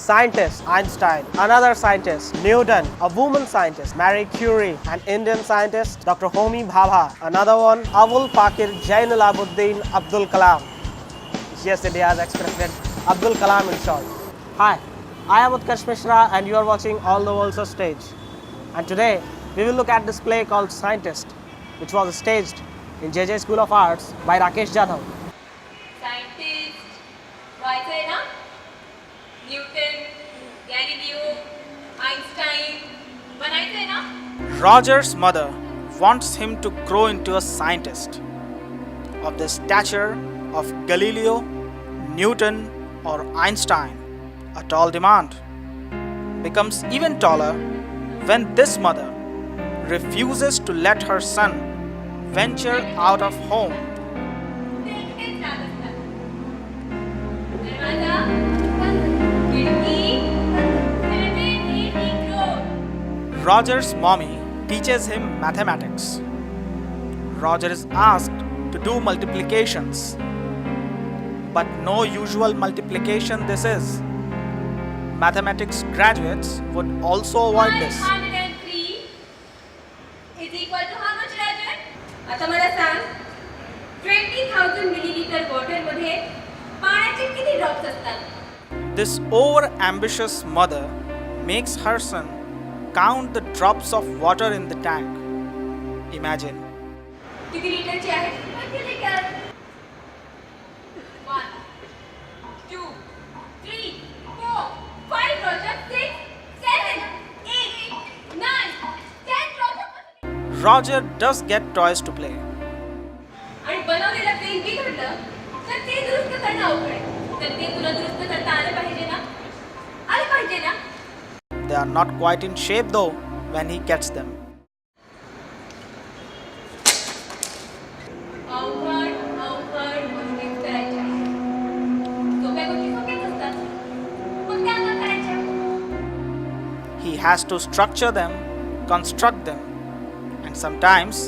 Scientist Einstein, another scientist Newton, a woman scientist Marie Curie, an Indian scientist Dr. Homi Bhabha, another one Abul Pakir Jainul Abidin Abdul Kalam. Yes, India's ex-president Abdul Kalam in short. Hi, I am Utkarsh Mishra and you are watching All the World's a Stage. And today we will look at this play called Scientist, which was staged in J.J. School of Arts by Rakesh Jadhav. Scientist, वायचं आहे ना? Newton, Galileo, Einstein, बनायचं आहे ना? Roger's mother wants him to grow into a scientist of the stature of Galileo, Newton, or Einstein. A tall demand becomes even taller when this mother refuses to let her son venture out of home. Roger's mommy teaches him mathematics. Roger is asked to do multiplications, but no usual multiplication this is. Mathematics graduates would also avoid this. 103 is equal to how much, Roger? आता मला सांग 20,000 millilitre वॉटरमध्ये पाण्याचे किती drops असतात? This over-ambitious mother makes her son count the drops of water in the tank. Imagine. किती लिटरचे आहेत? 20 litre. 1 2 3 4 5 Roger, 6 7 8 9 10 Roger. Roger does get toys to play. आणि बनवलेलं पेन बिघडलं तर ते दुरुस्त करणं अवघड आहे. तर ते तुला दुरुस्त करता आलं पाहिजे ना? आलं पाहिजे ना? They are not quite in shape though when he gets them. अवघड गोष्टी करायच्या. सोप्या गोष्टी सोप्याच असतात. मग त्या का करायच्या? He has to structure them, construct them, and sometimes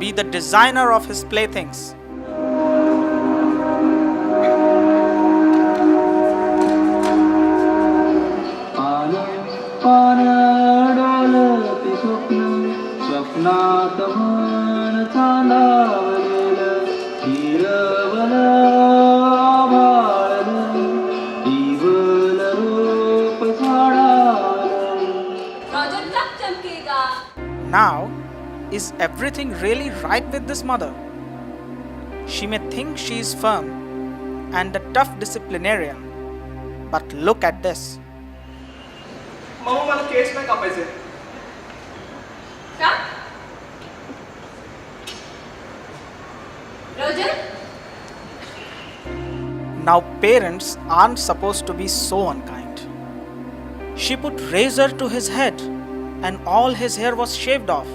be the designer of his playthings. स्वप्नात मन चालावलेलं हिरवलं आभाळलं इवलं रूप झाडालं. Roger कब चमकेगा? Now, is everything really right with this mother? She may think she is firm and a tough disciplinarian, but look at this. मामा मला case नाही कापायचे. का? Roger? Now, parents aren't supposed to be so unkind. She put razor to his head, and all his hair was shaved off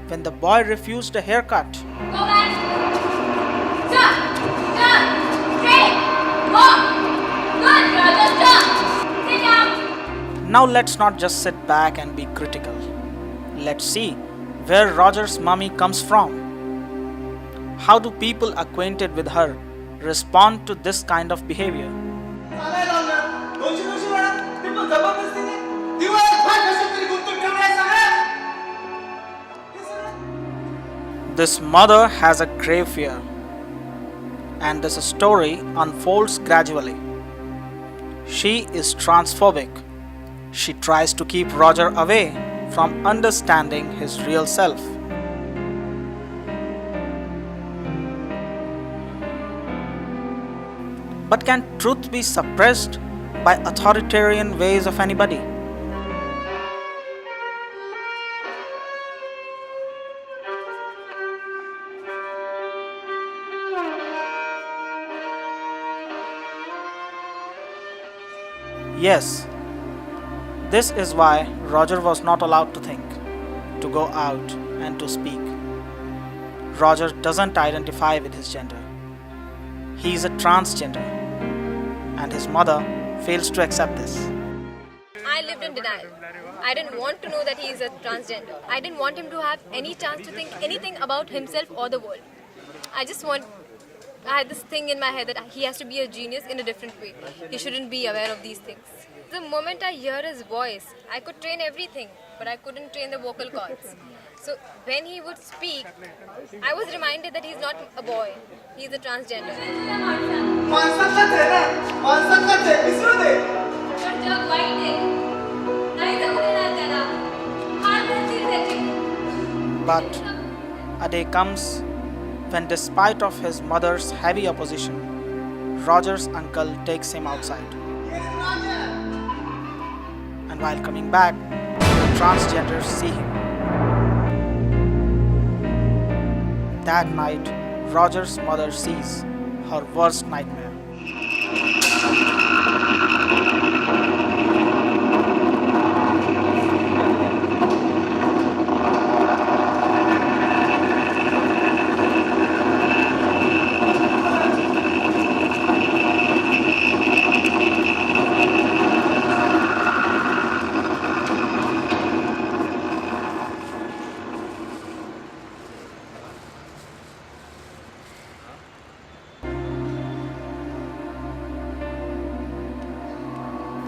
when the boy refused a haircut. Go back. Stop. Stop. Straight. Walk. Good, Roger. Stop. Sit down. Now, let's not just sit back and be critical. Let's see where Roger's mommy comes from. How do people acquainted with her respond to this kind of behavior? चालायला लावलं. 200 वेळा ते पण जबरदस्तीने दिवसभर कशात तरी गुंतून ठेवलंय सगळं. हे सगळं This mother has a grave fear, and this story unfolds gradually. She is transphobic. She tries to keep Roger away from understanding his real self. But can truth be suppressed by authoritarian ways of anybody? Yes, this is why Roger was not allowed to think, to go out, and to speak. Roger doesn't identify with his gender. He is a transgender, and his mother fails to accept this. I lived in denial. I didn't want to know that he is a transgender. I didn't want him to have any chance to think anything about himself or the world. I had this thing in my head that he has to be a genius in a different way. He shouldn't be aware of these things. the moment I hear his voice, I could train everything, but I couldn't train the vocal cords. So when he would speak, I was reminded that he's not a boy, he's a transgender. माणसातलाच आहे ना, माणसातलाच आहे, विसरू दे. पण जग white आहे. नाही जगू देणार त्याला. हाल नसतील त्याचे. But a day comes when, despite of his mother's heavy opposition, Roger's uncle takes him outside. And while coming back, the transgenders see him. That night, Roger's mother sees her worst nightmare.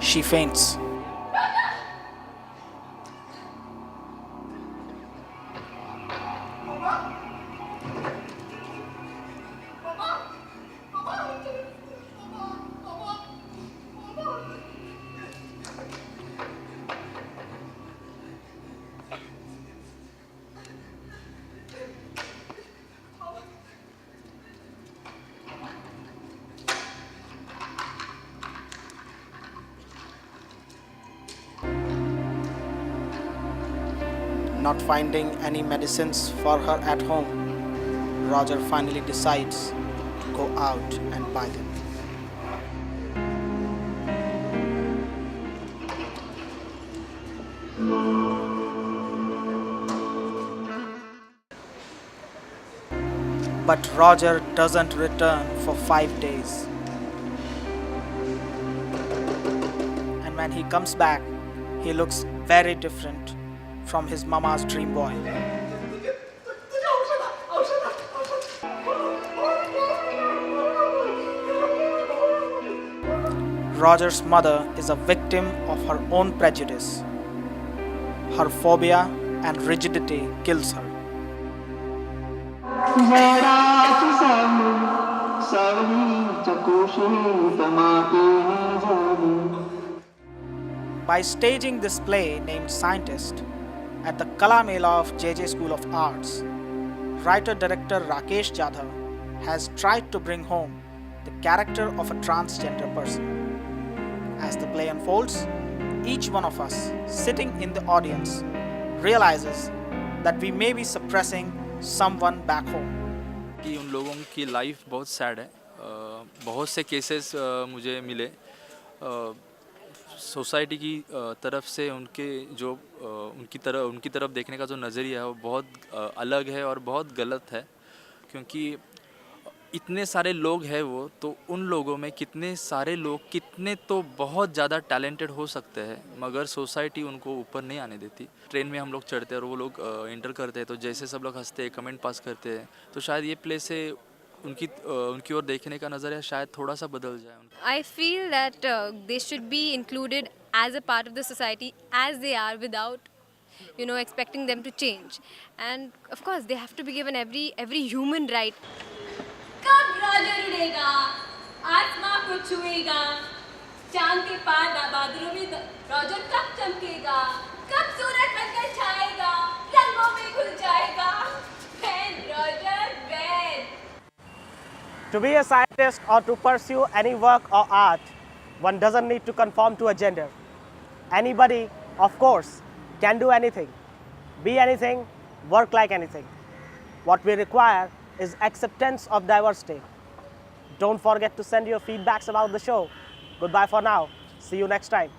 She faints. Not finding any medicines for her at home, Roger finally decides to go out and buy them. But Roger doesn't return for 5 days. And when he comes back, he looks very different from his mama's dream boy. तुझ्या औषध. Roger's mother is a victim of her own prejudice. Her phobia and rigidity kills her. जडाची सावलीच्या कुशीत मातीने झाली. By staging this play named Scientist at the Kala Mela of J.J. School of Arts, writer-director Rakesh Jadhav has tried to bring home the character of a transgender person. As the play unfolds, each one of us sitting in the audience realizes that we may be suppressing someone back home. कि उन लोगों की life बहुत sad है. बहुत से cases मुझे मिले. सोसाइटी की तरफ से उनके जो उनकी तरफ देखने का जो नज़रिया है वो बहुत अलग है और बहुत गलत है, क्योंकि इतने सारे लोग हैं वो, तो उन लोगों में कितने सारे लोग कितने तो बहुत ज़्यादा टैलेंटेड हो सकते हैं, मगर सोसाइटी उनको ऊपर नहीं आने देती. ट्रेन में हम लोग चढ़ते हैं और वो लोग एंटर करते हैं, तो जैसे सब लोग हंसते हैं, कमेंट पास करते हैं, तो शायद ये प्ले से उनकी ओर देखने का नज़रिया शायद थोड़ा सा बदल जाए. I feel that they should be included as a part of the society as they are, without expecting them to change. And of course they have to be given every human right. कब Roger उड़ेगा, आसमां को छुएगा, चांद के पार बादलों में Roger कब चमकेगा, कब सूरज बनकर छाएगा, रंगों में घुल जाएगा. When Roger, when? To be a scientist or to pursue any work or art, one doesn't need to conform to a gender. Anybody, of course, can do anything, be anything, work like anything. What we require is acceptance of diversity. Don't forget to send your feedbacks about the show. Goodbye for now. See you next time.